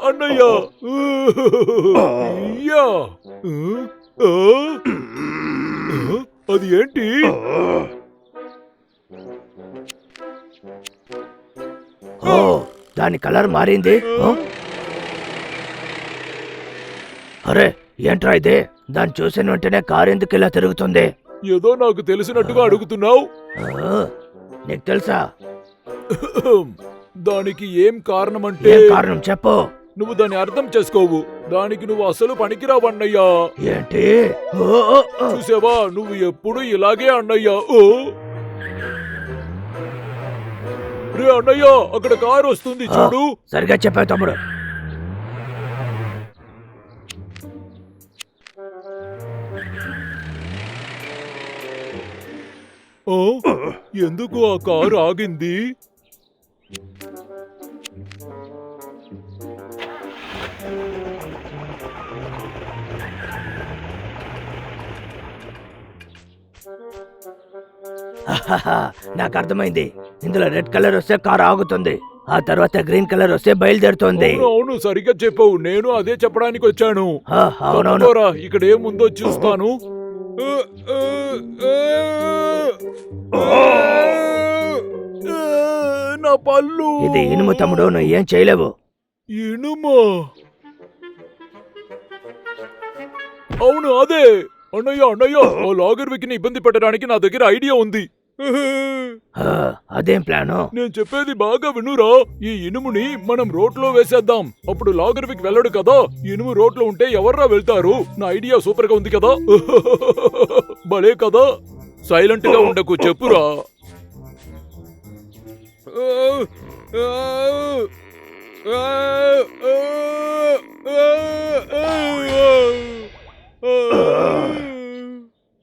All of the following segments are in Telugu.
అన్నయ్య యా! ఆ! అది ఏంటి? ఓ దాని కలర్ మారింది. అరే ఏంట్రా ఇది? దాన్ని చూసిన వెంటనే కారు ఎందుకు ఇలా తిరుగుతుంది? ఏదో నాకు తెలిసినట్టుగా అడుగుతున్నావు. నీకు తెలుసా? దానికి ఏం కారణమంటే ఏం కారణం చెప్పు. నువ్వు దాన్ని అర్థం చేసుకోవు. దానికి నువ్వు అసలు పనికిరావన్నయ్యా. ఏంటి? చూసావా, నువ్వు ఎప్పుడు ఇలాగే అన్నయ్యా. రే అన్నయ్య, అక్కడ కారు వస్తుంది చూడు. సరిగా చెప్పావు తమ్ముడు. ఎందుకు ఆ కారు ఆగింది? నాకు అర్థమైంది. ఇందులో రెడ్ కలర్ వస్తే కారు ఆగుతుంది, ఆ తర్వాత గ్రీన్ కలర్ వస్తే బయలుదేరుతుంది. అవును, సరిగ్గా చెప్పావు. నేను అదే చెప్పడానికి వచ్చాను. అవునవును. ఇక్కడ ఏముందో చూస్తాను. నా పళ్ళు. ఇది ఇనుము తమ్ముడు, నువ్వు ఏం చేయలేవు. ఇనుమా? అవును అదే. అన్నయ్య, ఆ లాగర్ వికిని ఇబ్బంది పెట్టడానికి నా దగ్గర ఐడియా ఉంది. అదేం ప్లాను? నేను చెప్పేది బాగా వినురా. ఈ ఇనుముని మనం రోడ్లో వేసేద్దాం. అప్పుడు లాగర్ విక్ వెళ్ళడు కదా. ఇనుము రోడ్లో ఉంటే ఎవర్రా వెళ్తారు? నా ఐడియా సూపర్ గా ఉంది కదా. భలే కదా. సైలెంట్ గా ఉండకు, చెప్పురా.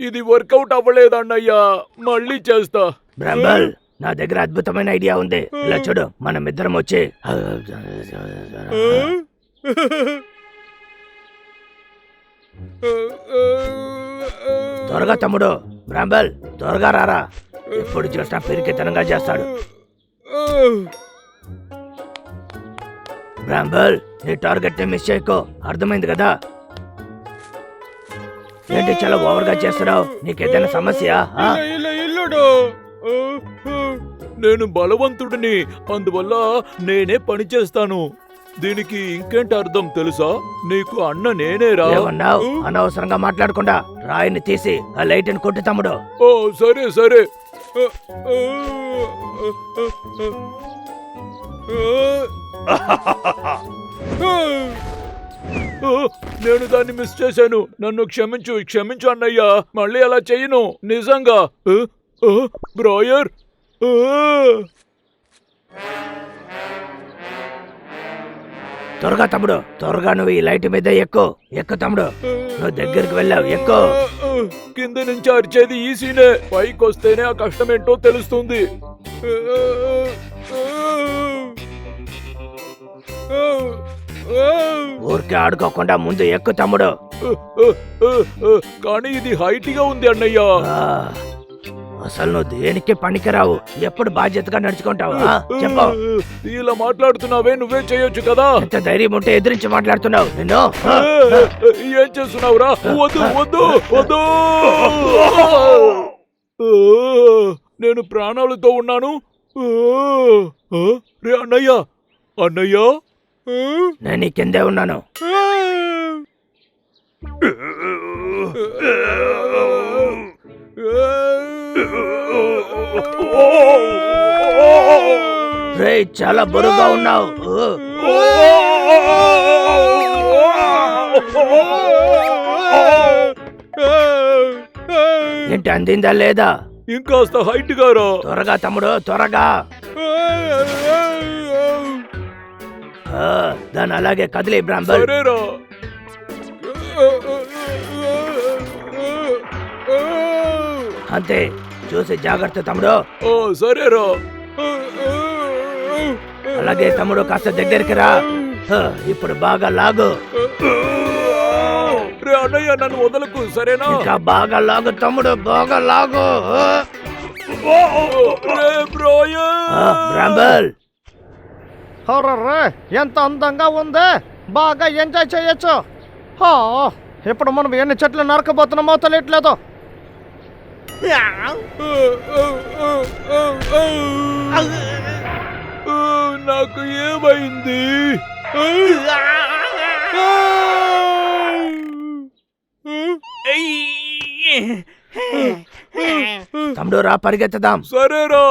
ఇది వర్కౌట్ అవ్వలేదన్నయ్యా. మళ్ళీ చేస్తా. బ్రంబల్, నా దగ్గర అద్భుతమైన ఐడియా ఉంది. ఇలా చూడు, మనం ఇద్దరం వచ్చి త్వరగా తమ్ముడు. బ్రంబల్ త్వరగా రారా. ఎప్పుడు చూసినా పిరికితనంగా చేస్తాడు. బ్రంబల్, నీ టార్గెట్ ని మిస్ చేయకో, అర్థమైంది కదా? ఏంటి చాలా ఓవర్ గా చేస్తున్నావు? నీకేదైనా సమస్య? నేను బలవంతుడిని, అందువల్ల నేనే పని చేస్తాను. దీనికి ఇంకేంటి అర్థం తెలుసా? నీకు అన్న నేనేరా. ఏమన్నావు? అనవసరంగా మాట్లాడకుండా రాయిని తీసి ఆ లైట్ ని కొట్టు తమ్ముడు. ఓ సరే సరే. నేను దాన్ని మిస్ చేశాను. నన్ను క్షమించు అన్నయ్యా. మళ్ళీ అలా చెయ్యను, నిజంగా. బ్రాయర్, త్వరగా తమ్ముడు, త్వరగా నువ్వు ఈ లైట్ మీద ఎక్కు తమ్ముడు. నువ్వు దగ్గరికి వెళ్ళావు, ఎక్కు. కింద నుంచి అరిచేది ఈసీనే. పైకి వస్తేనే ఆ కష్టం ఏంటో తెలుస్తుంది. ఊరికే ఆడుకోకుండా ముందు ఎక్కు తమ్ముడు. కానీ ఇది హైట్ గా ఉంది అన్నయ్య. అసలు నువ్వు దేనికి పనికిరావు. ఎప్పుడు బాధ్యతగా నడుచుకుంటావు? చెప్పు. ఇలా మాట్లాడుతున్నావే, నువ్వే చేయొచ్చు కదా. ఎంత ధైర్యం ఉంటే ఎదిరించి మాట్లాడుతున్నావు? నిన్ను ఏం చేస్తున్నావురా? వద్దు. నేను ప్రాణాలతో ఉన్నాను. రే అన్నయ్య, నేను కిందే ఉన్నాను. రే చాలా బరువుగా ఉన్నావు. ఏంటి, అందిందా లేదా? ఇంకాస్త హైట్ గారా. త్వరగా తమ్ముడు, త్వరగా. దాన్ని అలాగే కదిలే బ్రాంబల్. అంతే, చూసి జాగ్రత్త తమ్ముడు. సరేరా. అలాగే తమ్ముడు, కాస్త దగ్గరికి రా. ఇప్పుడు బాగా లాగు. అన్నయ్య, నన్ను వదలకు, సరేనా? ఇంకా బాగా లాగు తమ్ముడు, బాగా లాగు. బ్రాంబల్, హర్రర్రే ఎంత అందంగా ఉంది, బాగా ఎంజాయ్ చేయొచ్చు. హా, ఇప్పుడు మనం ఎన్ని చెట్లు నరకబోతున్నామో తెలియట్లేదు. నాకు ఏమైంది? తమ్ముడు రా పరిగెత్తదాం. సరేరా.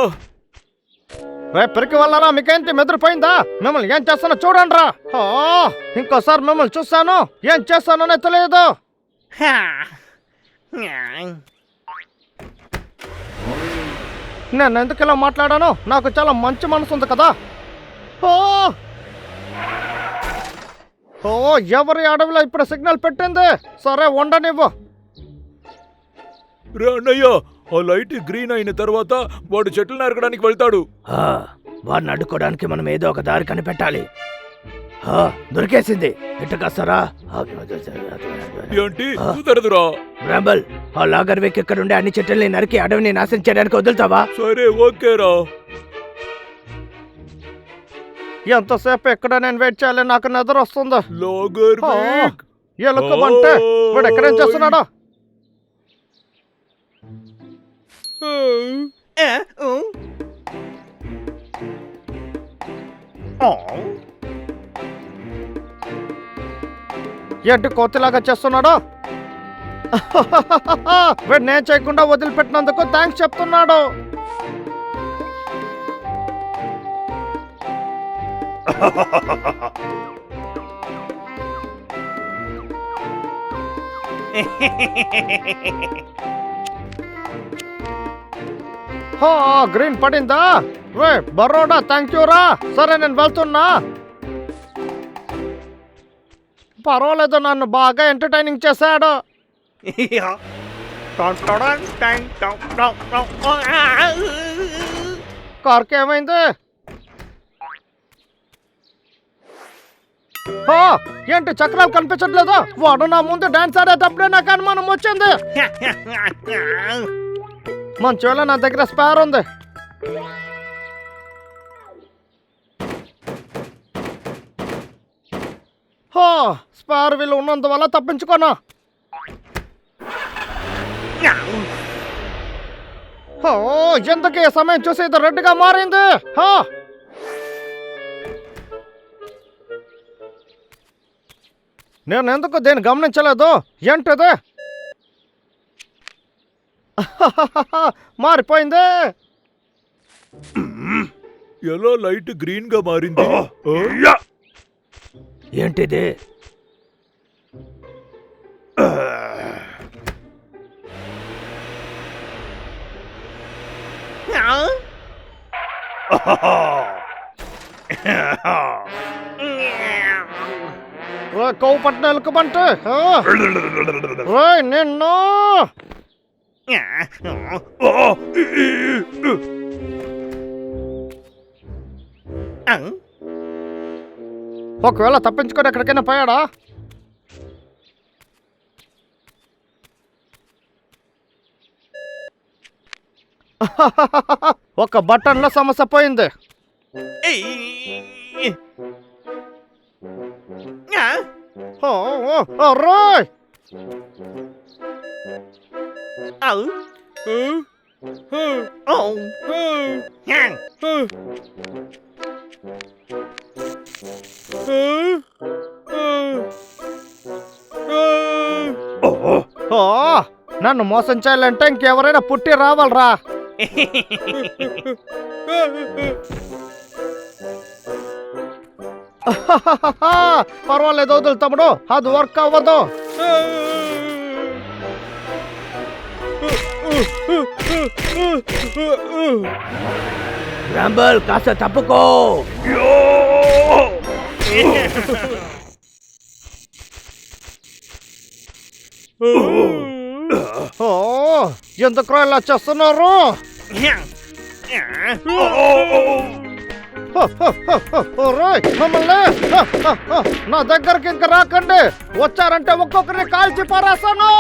రే పిరికి వల్లరా మీకేంటి మెదిరిపోయిందా? మిమ్మల్ని ఏం చేస్తానో చూడండి రా. ఇంకోసారి మిమ్మల్ని చూస్తాను, ఏం చేస్తానోనే తెలియదు. నేను ఎందుకు ఇలా మాట్లాడాను? నాకు చాలా మంచి మనసు ఉంది కదా. ఓ ఓ ఎవరి అడవిలో ఇప్పుడు సిగ్నల్ పెట్టింది? సరే ఉండనివ్వు. రా అన్నయ్య, ఆ లైట్ గ్రీన్ అయిన తర్వాత వాడు చెట్లు నరకడానికి వెళ్తాడు. వాడిని అడ్డుకోవడానికి మనం ఏదో ఒక దారి కనిపెట్టాలి. దొరికేసింది. ఎట్టు కాస్తారా? ఏంటి కుదరదురా. రాంబల్, ఆ లాగర్ వెక్ ఇక్కడుండే అన్ని చెట్లని నరికి అడవిని నాశనం చేయడానికి వదులుతావా? సరే ఓకేరా. ఎంతసేపు ఎక్కడ నేను వెయిట్ చేయాలి? నాకు నిద్ర వస్తుంది. లాగర్ వెక్. ఎలుకబంటే వాడు ఎక్కడేం చేస్తున్నాడా? ఏంటి కోతిలాగా చేస్తున్నాడు? వీడు నేను చేయకుండా వదిలిపెట్టినందుకు థ్యాంక్స్ చెప్తున్నాడు. గ్రీన్ పడిందా? రే బరోడా, థ్యాంక్ యూ రా. సరే నేను వెళ్తున్నా. పర్వాలేదు, నన్ను బాగా ఎంటర్టైనింగ్ చేశాడు. కార్కి ఏమైంది? ఏంటి చక్రాలు కనిపించట్లేదు? వాడు నా ముందు డాన్స్ ఆడేటప్పుడే నాకు అనుమానం వచ్చింది. మంచి వేళ నా దగ్గర స్పేర్ ఉంది. స్పేర్ వీలు ఉన్నందువల్ల తప్పించుకోనా. ఎందుకు ఈ సమయం చూసి ఇది రెడ్గా మారింది? నేను ఎందుకు దీన్ని గమనించలేదు? ఏంటిది? మారిపోయింది. ఎలా లైట్ గ్రీన్ గా మారింది? ఏంటిది? కొవ్వు పట్టిన ఎలుకబంటే నిన్ను. ఒకవేళ తప్పించుకొని ఎక్కడికైనా పోయాడా? ఒక బటన్లో సమస్య పోయింది. రోయ్ నన్ను మోసం చేయాలంటే ఇంకెవరైనా పుట్టి రావాలరా. పర్వాలేదు, వదులు తమ్ముడు, అది వర్క్ అవ్వదు. రాంబల్, కాస్త తప్పుకో. ఎందుకు ఇలా చేస్తున్నారు? మమ్మల్ని నా దగ్గరికి ఇంక రాకండి. వచ్చారంటే ఒక్కొక్కరిని కాల్చి పారేస్తాను.